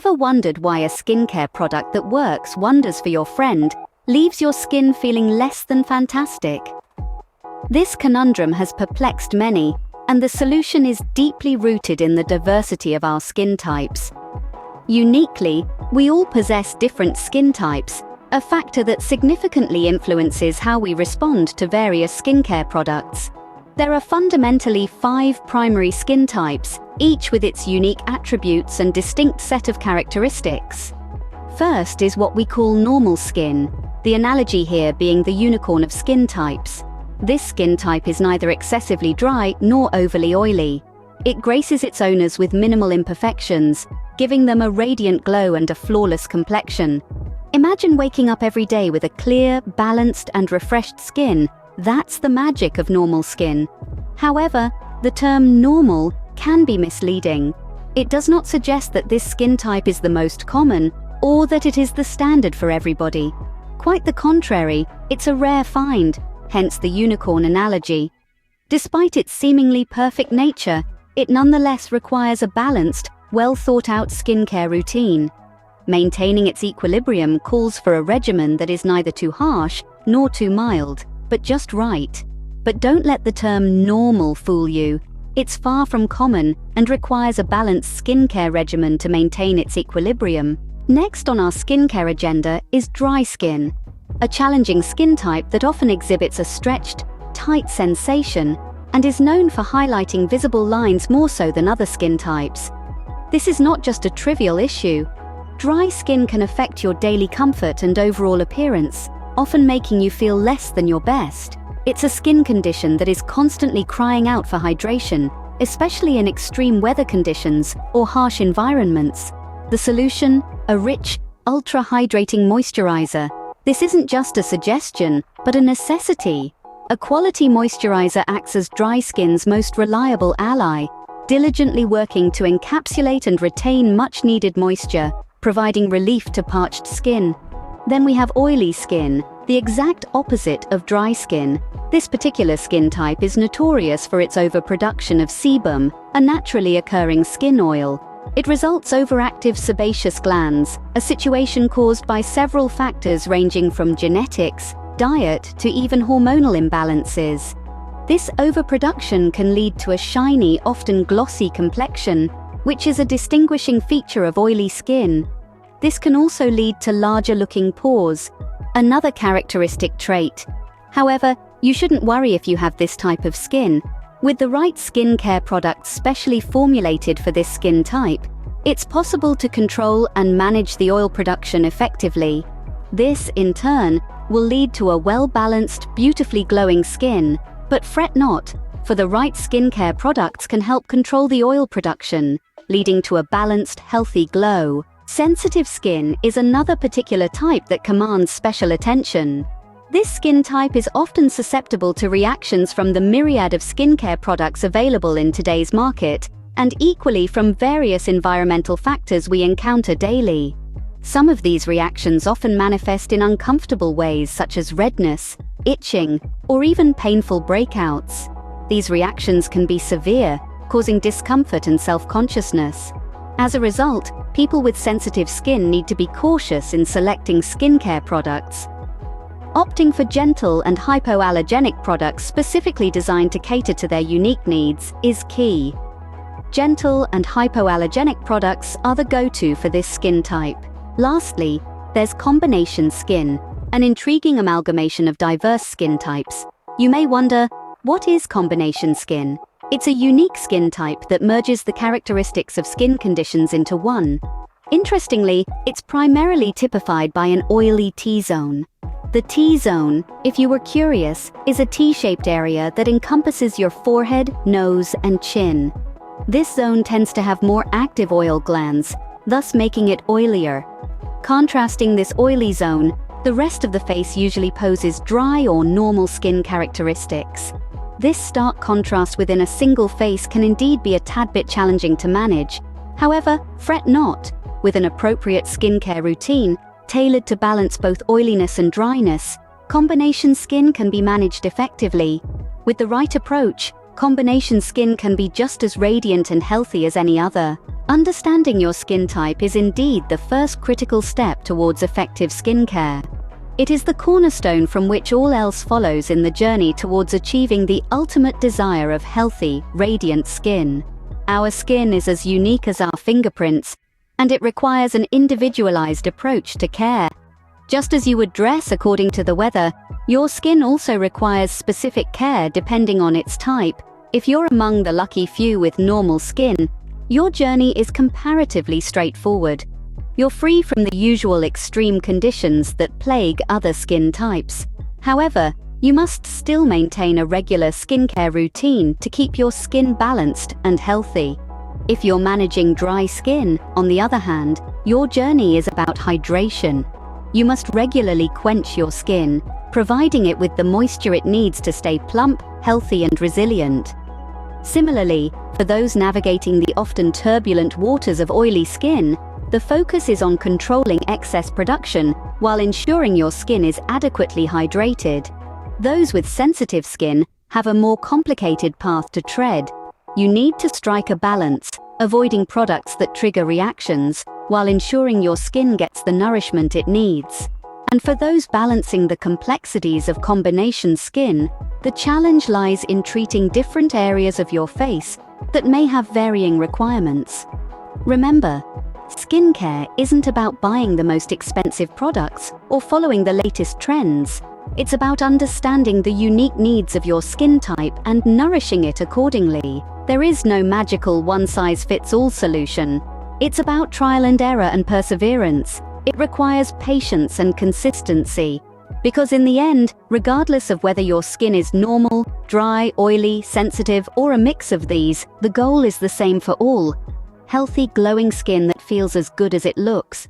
Ever wondered why a skincare product that works wonders for your friend leaves your skin feeling less than fantastic? This conundrum has perplexed many, and the solution is deeply rooted in the diversity of our skin types. Uniquely, we all possess different skin types, a factor that significantly influences how we respond to various skincare products. There are fundamentally 5 primary skin types, each with its unique attributes and distinct set of characteristics. First is what we call normal skin, the analogy here being the unicorn of skin types. This skin type is neither excessively dry nor overly oily. It graces its owners with minimal imperfections, giving them a radiant glow and a flawless complexion. Imagine waking up every day with a clear, balanced, and refreshed skin. That's the magic of normal skin. However, the term normal can be misleading. It does not suggest that this skin type is the most common or that it is the standard for everybody. Quite the contrary, it's a rare find, hence the unicorn analogy. Despite its seemingly perfect nature, it nonetheless requires a balanced, well-thought-out skincare routine. Maintaining its equilibrium calls for a regimen that is neither too harsh nor too mild, but just right. But don't let the term normal fool you. It's far from common and requires a balanced skincare regimen to maintain its equilibrium. Next on our skincare agenda is dry skin, a challenging skin type that often exhibits a stretched, tight sensation and is known for highlighting visible lines more so than other skin types. This is not just a trivial issue. Dry skin can affect your daily comfort and overall appearance, often making you feel less than your best. It's a skin condition that is constantly crying out for hydration, especially in extreme weather conditions or harsh environments. The solution? A rich, ultra-hydrating moisturizer. This isn't just a suggestion, but a necessity. A quality moisturizer acts as dry skin's most reliable ally, diligently working to encapsulate and retain much-needed moisture, providing relief to parched skin. Then we have oily skin, the exact opposite of dry skin. This particular skin type is notorious for its overproduction of sebum, a naturally occurring skin oil. It results overactive sebaceous glands, a situation caused by several factors ranging from genetics, diet, to even hormonal imbalances. This overproduction can lead to a shiny, often glossy complexion, which is a distinguishing feature of oily skin. This can also lead to larger-looking pores, another characteristic trait. However, you shouldn't worry if you have this type of skin. With the right skincare products specially formulated for this skin type, it's possible to control and manage the oil production effectively. This, in turn, will lead to a well-balanced, beautifully glowing skin. But fret not, for the right skincare products can help control the oil production, leading to a balanced, healthy glow. Sensitive skin is another particular type that commands special attention. This skin type is often susceptible to reactions from the myriad of skincare products available in today's market, and equally from various environmental factors we encounter daily. Some of these reactions often manifest in uncomfortable ways such as redness, itching, or even painful breakouts. These reactions can be severe, causing discomfort and self-consciousness. As a result, people with sensitive skin need to be cautious in selecting skincare products. Opting for gentle and hypoallergenic products specifically designed to cater to their unique needs is key. Gentle and hypoallergenic products are the go-to for this skin type. Lastly, there's combination skin, an intriguing amalgamation of diverse skin types. You may wonder, what is combination skin? It's a unique skin type that merges the characteristics of skin conditions into one. Interestingly, it's primarily typified by an oily T-zone. The T-zone, if you were curious, is a T-shaped area that encompasses your forehead, nose, and chin. This zone tends to have more active oil glands, thus making it oilier. Contrasting this oily zone, the rest of the face usually poses dry or normal skin characteristics. This stark contrast within a single face can indeed be a tad bit challenging to manage. However, fret not. With an appropriate skincare routine, tailored to balance both oiliness and dryness, combination skin can be managed effectively. With the right approach, Combination skin can be just as radiant and healthy as any other. Understanding your skin type is indeed the first critical step towards effective skincare. It is the cornerstone from which all else follows in the journey towards achieving the ultimate desire of healthy, radiant skin. Our skin is as unique as our fingerprints, and it requires an individualized approach to care. Just as you would dress according to the weather, your skin also requires specific care depending on its type. If you're among the lucky few with normal skin, your journey is comparatively straightforward. You're free from the usual extreme conditions that plague other skin types. However, you must still maintain a regular skincare routine to keep your skin balanced and healthy. If you're managing dry skin, on the other hand, your journey is about hydration. You must regularly quench your skin, providing it with the moisture it needs to stay plump, healthy, and resilient. Similarly, for those navigating the often turbulent waters of oily skin, the focus is on controlling excess production while ensuring your skin is adequately hydrated. Those with sensitive skin have a more complicated path to tread. You need to strike a balance, avoiding products that trigger reactions, while ensuring your skin gets the nourishment it needs. And for those balancing the complexities of combination skin, the challenge lies in treating different areas of your face that may have varying requirements. Remember, skincare isn't about buying the most expensive products or following the latest trends. It's about understanding the unique needs of your skin type and nourishing it accordingly. There is no magical one-size-fits-all solution. It's about trial and error and perseverance. It requires patience and consistency. Because in the end, regardless of whether your skin is normal, dry, oily, sensitive, or a mix of these, the goal is the same for all. Healthy, glowing skin that feels as good as it looks.